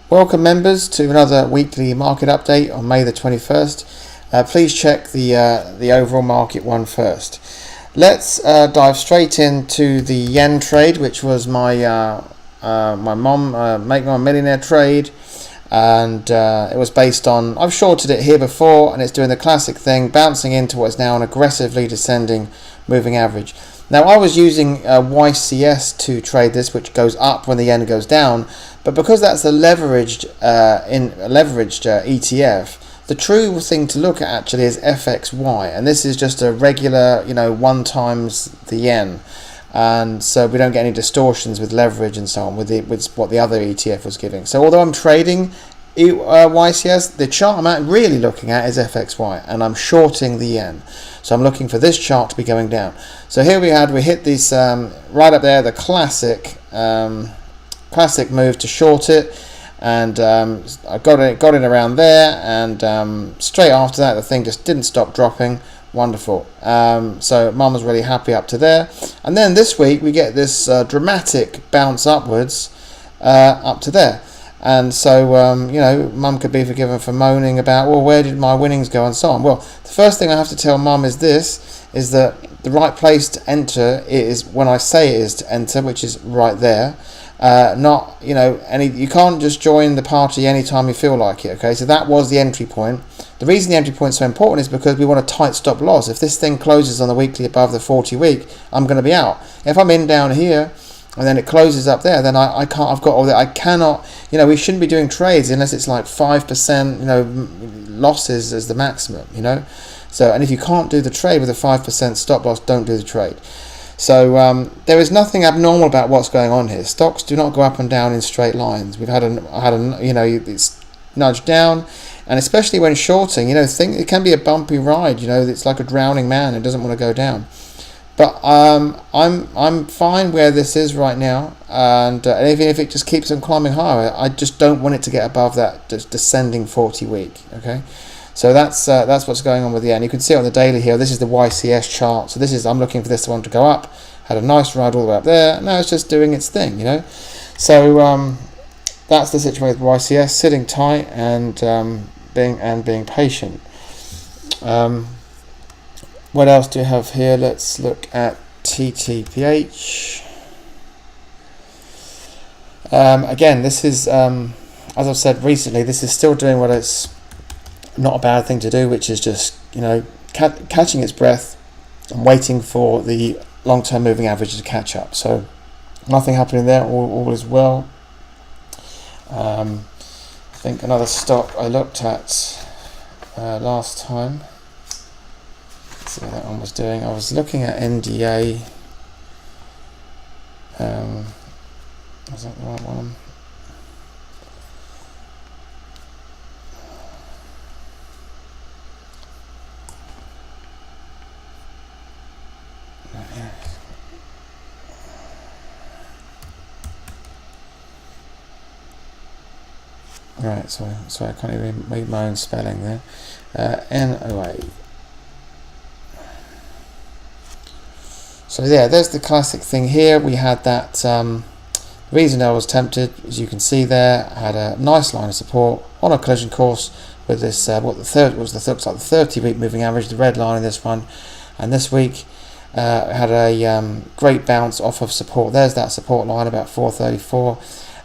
Welcome members to another weekly market update on May the 21st. Please check the overall market one first. Let's dive straight into the yen trade, which was my mom Make My Millionaire trade, and it was based on, I've shorted it here before, and it's doing the classic thing, bouncing into what is now an aggressively descending moving average. Now, I was using YCS to trade this, which goes up when the yen goes down, but because that's a leveraged ETF, the true thing to look at actually is FXY, and this is just a regular, 1 times the yen, and so we don't get any distortions with leverage and so on with what the other ETF was giving. So although I'm trading YCS, the chart I'm really looking at is FXY, and I'm shorting the yen. So I'm looking for this chart to be going down. So here we hit this right up there, the classic move to short it, and I got it around there, and straight after that the thing just didn't stop dropping. Wonderful. So mum was really happy up to there, and then this week we get this dramatic bounce upwards up to there. And so, mum could be forgiven for moaning about, well, where did my winnings go and so on. Well, the first thing I have to tell mum is that the right place to enter is when I say it is to enter, which is right there. You can't just join the party anytime you feel like it, okay? So that was the entry point. The reason the entry point is so important is because we want a tight stop loss. If this thing closes on the weekly above the 40 week, I'm going to be out. If I'm in down here, and then it closes up there, then I can't, I've got all that, I cannot, we shouldn't be doing trades unless it's like 5%, losses as the maximum, So, and if you can't do the trade with a 5% stop loss, don't do the trade. So there is nothing abnormal about what's going on here. Stocks do not go up and down in straight lines. It's nudged down, and especially when shorting, it can be a bumpy ride. It's like a drowning man who doesn't want to go down. But I'm fine where this is right now, and even if it just keeps on climbing higher, I just don't want it to get above that descending 40 week. Okay, so that's what's going on with the yen. You can see on the daily here. This is the YCS chart. So I'm looking for this one to go up. Had a nice ride all the way up there. Now it's just doing its thing. So that's the situation with YCS, sitting tight and being patient. What else do you have here? Let's look at TTPH. Again, this is, as I've said recently, this is still doing what it's not a bad thing to do, which is just, catching its breath and waiting for the long-term moving average to catch up. So nothing happening there, all is well. I think another stock I looked at last time. See what that one was doing. I was looking at NDA. Was that the right one? Right, so I can't even read my own spelling there. NOA. So yeah, there's the classic thing here. We had that, the reason I was tempted, as you can see there, I had a nice line of support on a collision course with this, looks like the 30-week moving average, the red line in this one. And this week, had a great bounce off of support. There's that support line, about 434.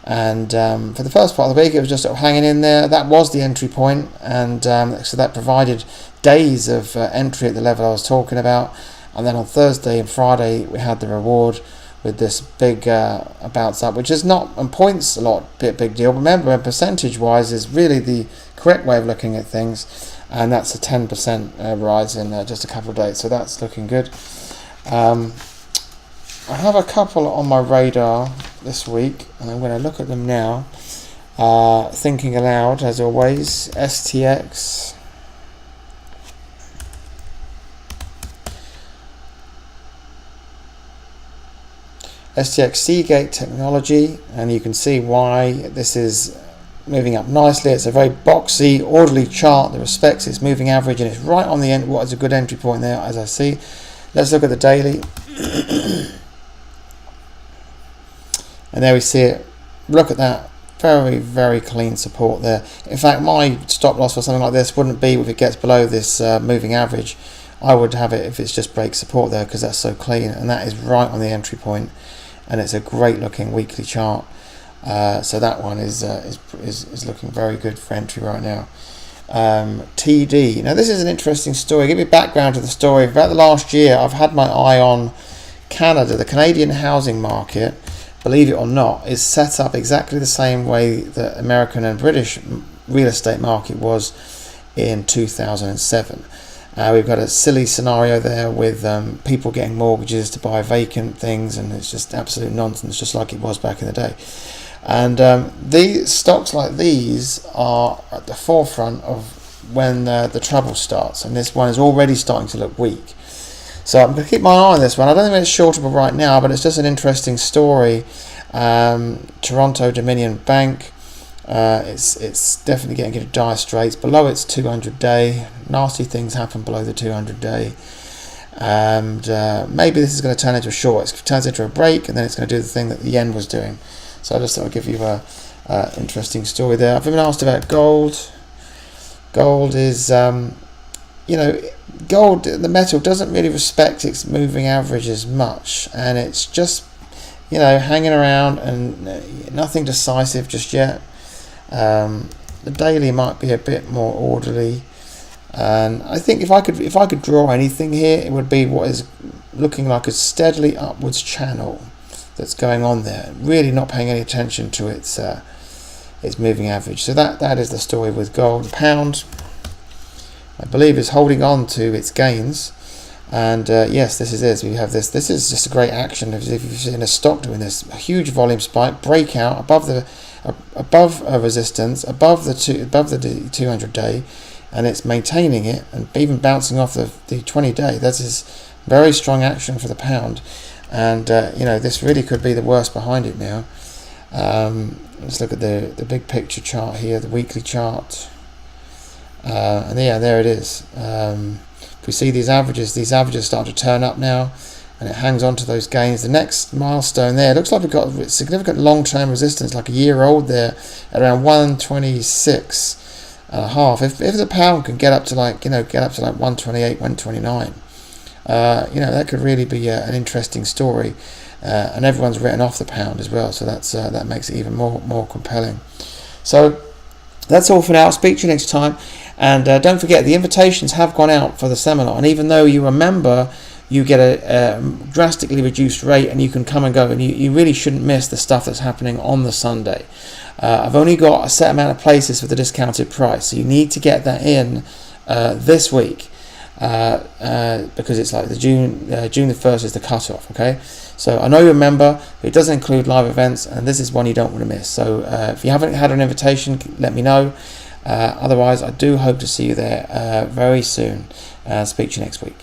And for the first part of the week, it was just sort of hanging in there. That was the entry point, and so that provided days of entry at the level I was talking about. And then on Thursday and Friday, we had the reward with this big bounce up, which is not on points a big deal. Remember, percentage-wise is really the correct way of looking at things, and that's a 10% rise in just a couple of days. So that's looking good. I have a couple on my radar this week, and I'm going to look at them now. Thinking aloud, as always. STX. STX Seagate Technology, and you can see why this is moving up nicely. It's a very boxy, orderly chart that respects its moving average, and it's right on the end. What is a good entry point there, as I see. Let's look at the daily. And there we see it. Look at that very, very clean support there. In fact, my stop loss for something like this wouldn't be if it gets below this moving average. I would have it if it's just break support there, because that's so clean, and that is right on the entry point, and it's a great looking weekly chart. So that one is looking very good for entry right now. TD. Now this is an interesting story. Give you background to the story. About the last year, I've had my eye on Canada. The Canadian housing market, believe it or not, is set up exactly the same way the American and British real estate market was in 2007. We've got a silly scenario there with people getting mortgages to buy vacant things, and it's just absolute nonsense, just like it was back in the day. And these stocks like these are at the forefront of when the trouble starts, and this one is already starting to look weak. So I'm going to keep my eye on this one. I don't think it's shortable right now, but it's just an interesting story. Toronto Dominion Bank, it's definitely getting into dire straits below its 200-day. Nasty things happen below the 200-day, and maybe this is going to turn into a short. It turns into a break, and then it's going to do the thing that the yen was doing. So I just thought I'd give you a interesting story there. I've been asked about gold. Gold is, gold, the metal doesn't really respect its moving average as much, and it's just, hanging around and nothing decisive just yet. The daily might be a bit more orderly, and I think if I could draw anything here, it would be what is looking like a steadily upwards channel that's going on there, really not paying any attention to its moving average. So that is the story with gold. The pound, I believe, is holding on to its gains, and yes, this is it. We have this is just a great action. If you've seen a stock doing this, a huge volume spike, breakout above a resistance, above the 200-day, and it's maintaining it and even bouncing off the 20-day. That is very strong action for the pound. And this really could be the worst behind it now. Let's look at the big picture chart here, the weekly chart, and yeah, there it is. If we see these averages start to turn up now, and it hangs on to those gains. The next milestone there, it looks like we've got significant long-term resistance, like a year old there, at around 126.5. If the pound can get up to like 128, 129. That could really be an interesting story, and everyone's written off the pound as well, so that makes it even more compelling. So that's all for now. I'll speak to you next time, and don't forget, the invitations have gone out for the seminar, and even though you remember, you get a drastically reduced rate, and you can come and go, and you really shouldn't miss the stuff that's happening on the Sunday. I've only got a set amount of places for the discounted price, so you need to get that in this week. Because it's like June the 1st is the cutoff. Okay, so I know you remember, but it doesn't include live events, and this is one you don't want to miss. So if you haven't had an invitation, let me know. Otherwise, I do hope to see you there very soon. Speak to you next week.